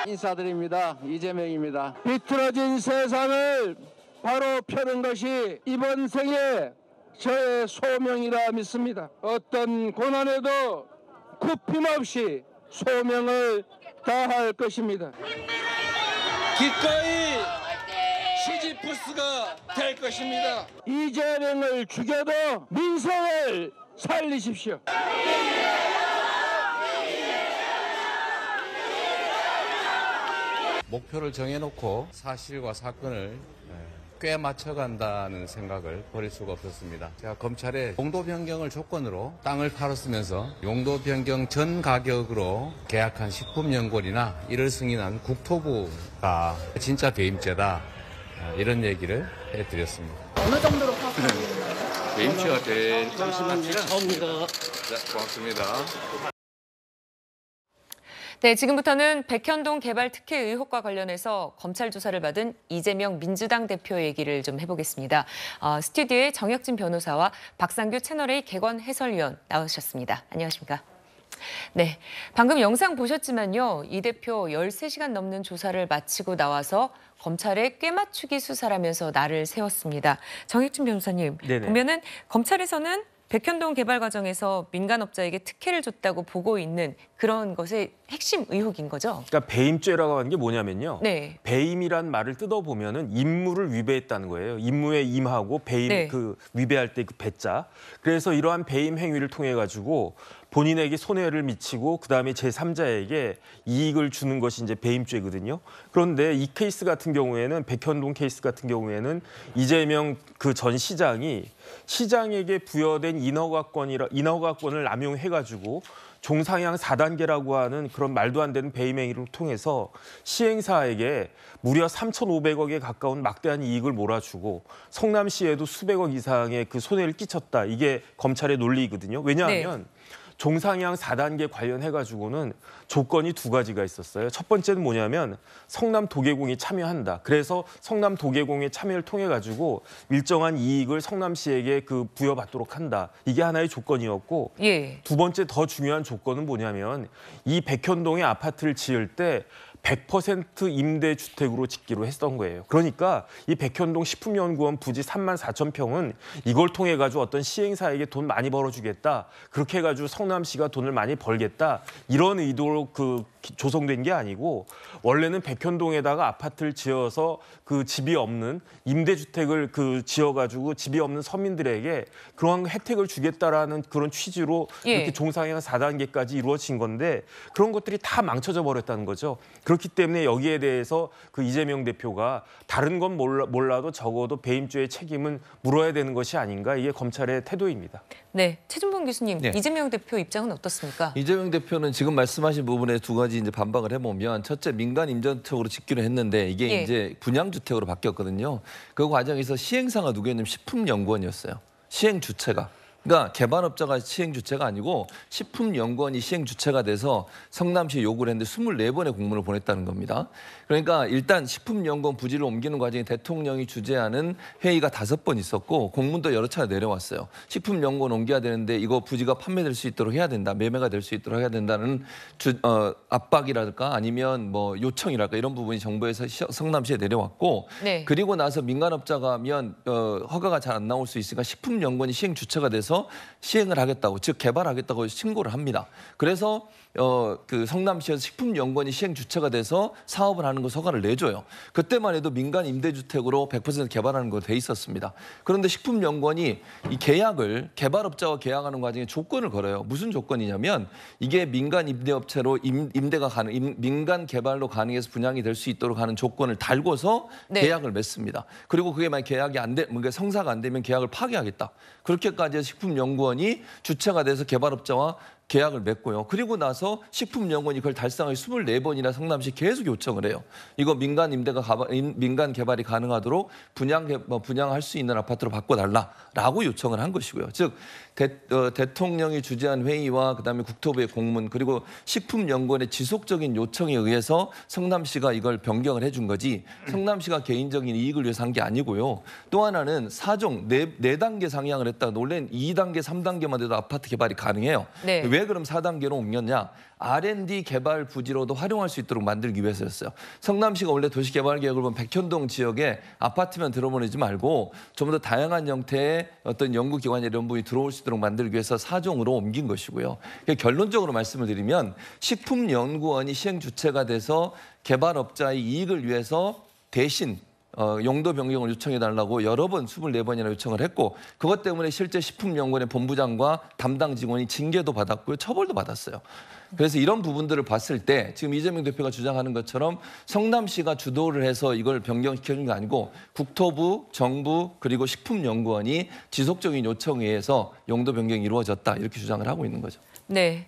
인사드립니다. 이재명입니다. 비틀어진 세상을 바로 펴는 것이 이번 생에 저의 소명이라 믿습니다. 어떤 고난에도 굽힘없이 소명을 다할 것입니다. 기꺼이 시지프스가 될 것입니다. 이재명을 죽여도 민생을 살리십시오. 목표를 정해놓고 사실과 사건을 꽤 맞춰간다는 생각을 버릴 수가 없었습니다. 제가 검찰에 용도 변경을 조건으로 땅을 팔았으면서 용도 변경 전 가격으로 계약한 식품연구원이나 이를 승인한 국토부가 진짜 배임죄다, 이런 얘기를 해드렸습니다. 어느 정도로 파악하고 있나요? 배임죄가 될 것이면 처음입니다. 네, 고맙습니다. 네, 지금부터는 백현동 개발 특혜 의혹과 관련해서 검찰 조사를 받은 이재명 민주당 대표 얘기를 좀 해보겠습니다. 스튜디오에 정혁진 변호사와 박상규 채널A 개건 해설위원 나오셨습니다. 안녕하십니까? 네, 방금 영상 보셨지만요. 이 대표 13시간 넘는 조사를 마치고 나와서 검찰에 꿰맞추기 수사라면서 날을 세웠습니다. 정혁진 변호사님, 네네. 보면은 검찰에서는 백현동 개발 과정에서 민간업자에게 특혜를 줬다고 보고 있는 그런 것의 핵심 의혹인 거죠? 그러니까 배임죄라고 하는 게 뭐냐면요. 네. 배임이란 말을 뜯어보면은 임무를 위배했다는 거예요. 임무에 임하고 배임 네. 그 위배할 때 그 배자. 그래서 이러한 배임 행위를 통해 가지고 본인에게 손해를 미치고 그다음에 제3자에게 이익을 주는 것이 이제 배임죄거든요. 그런데 이 케이스 같은 경우에는 백현동 케이스 같은 경우에는 이재명 그 전 시장이 시장에게 부여된 인허가권을 남용해 가지고 종상향 4단계라고 하는 그런 말도 안 되는 배임 행위를 통해서 시행사에게 무려 3,500억에 가까운 막대한 이익을 몰아주고 성남시에도 수백억 이상의 그 손해를 끼쳤다. 이게 검찰의 논리거든요. 왜냐하면 네. 종상향 4단계 관련해가지고는 조건이 두 가지가 있었어요. 첫 번째는 뭐냐면 성남 도계공이 참여한다. 그래서 성남 도계공의 참여를 통해 가지고 일정한 이익을 성남시에게 그 부여받도록 한다. 이게 하나의 조건이었고 예. 두 번째 더 중요한 조건은 뭐냐면 이 백현동에 아파트를 지을 때 100% 임대주택으로 짓기로 했던 거예요. 그러니까 이 백현동 식품연구원 부지 34,000평은 이걸 통해 가지고 어떤 시행사에게 돈 많이 벌어주겠다. 그렇게 해가지고 성남시가 돈을 많이 벌겠다. 이런 의도로 그 조성된 게 아니고 원래는 백현동에다가 아파트를 지어서 그 집이 없는 임대주택을 그 지어가지고 집이 없는 서민들에게 그런 혜택을 주겠다라는 그런 취지로 예. 이렇게 종상향 4단계까지 이루어진 건데 그런 것들이 다 망쳐져 버렸다는 거죠. 그렇기 때문에 여기에 대해서 그 이재명 대표가 다른 건 몰라도 적어도 배임죄의 책임은 물어야 되는 것이 아닌가 이게 검찰의 태도입니다. 네, 최준봉 교수님, 네. 이재명 대표 입장은 어떻습니까? 이재명 대표는 지금 말씀하신 부분에 두 가지 이제 반박을 해보면 첫째 민간 임대주택으로 짓기로 했는데 이게 예. 이제 분양주택으로 바뀌었거든요. 그 과정에서 시행사가 누구였냐면 식품연구원이었어요. 시행 주체가. 그러니까 개발업자가 시행 주체가 아니고 식품연구원이 시행 주체가 돼서 성남시에 요구를 했는데 24번의 공문을 보냈다는 겁니다. 그러니까 일단 식품연구원 부지를 옮기는 과정에 대통령이 주재하는 회의가 5번 있었고 공문도 여러 차례 내려왔어요. 식품연구원 옮겨야 되는데 이거 부지가 판매될 수 있도록 해야 된다. 매매가 될 수 있도록 해야 된다는 압박이랄까 아니면 뭐 요청이랄까 이런 부분이 정부에서 성남시에 내려왔고 네. 그리고 나서 민간업자가 하면 허가가 잘 안 나올 수 있으니까 식품연구원이 시행 주체가 돼서 시행을 하겠다고 즉 개발하겠다고 신고를 합니다. 그래서 그 성남시에서 식품연구원이 시행 주체가 돼서 사업을 하는 거 허가를 내줘요. 그때만 해도 민간 임대주택으로 100% 개발하는 거 돼 있었습니다. 그런데 식품연구원이 이 계약을 개발업자와 계약하는 과정에 조건을 걸어요. 무슨 조건이냐면 이게 민간 임대업체로 임대가 민간 개발로 가능해서 분양이 될 수 있도록 하는 조건을 달고서 네. 계약을 맺습니다. 그리고 그게 만약 계약이 성사가 안 되면 계약을 파기하겠다. 그렇게까지 해서 식품연구원이 주체가 돼서 개발업자와 계약을 맺고요. 그리고 나서 식품연구원이 그걸 달성하기 24번이나 성남시 계속 요청을 해요. 이거 민간 개발이 가능하도록 분양할 수 있는 아파트로 바꿔달라라고 요청을 한 것이고요. 즉 대통령이 주재한 회의와 그다음에 국토부의 공문 그리고 식품연구원의 지속적인 요청에 의해서 성남시가 이걸 변경을 해준 거지 성남시가 개인적인 이익을 위해서 한 게 아니고요. 또 하나는 4종 4단계 상향을 했다. 원래는 2단계, 3단계만 돼도 아파트 개발이 가능해요. 네. 왜 그럼 4단계로 옮겼냐? R&D 개발 부지로도 활용할 수 있도록 만들기 위해서였어요. 성남시가 원래 도시개발계획을 보면 백현동 지역에 아파트만 들어보내지 말고 좀 더 다양한 형태의 어떤 연구기관이나 이런 분이 들어올 수 있도록 만들기 위해서 4종으로 옮긴 것이고요. 결론적으로 말씀을 드리면 식품연구원이 시행 주체가 돼서 개발업자의 이익을 위해서 대신 용도 변경을 요청해달라고 여러 번 24번이나 요청을 했고 그것 때문에 실제 식품연구원의 본부장과 담당 직원이 징계도 받았고요. 처벌도 받았어요. 그래서 이런 부분들을 봤을 때 지금 이재명 대표가 주장하는 것처럼 성남시가 주도를 해서 이걸 변경시켜준 게 아니고 국토부, 정부 그리고 식품연구원이 지속적인 요청에 의해서 용도 변경이 이루어졌다 이렇게 주장을 하고 있는 거죠. 네.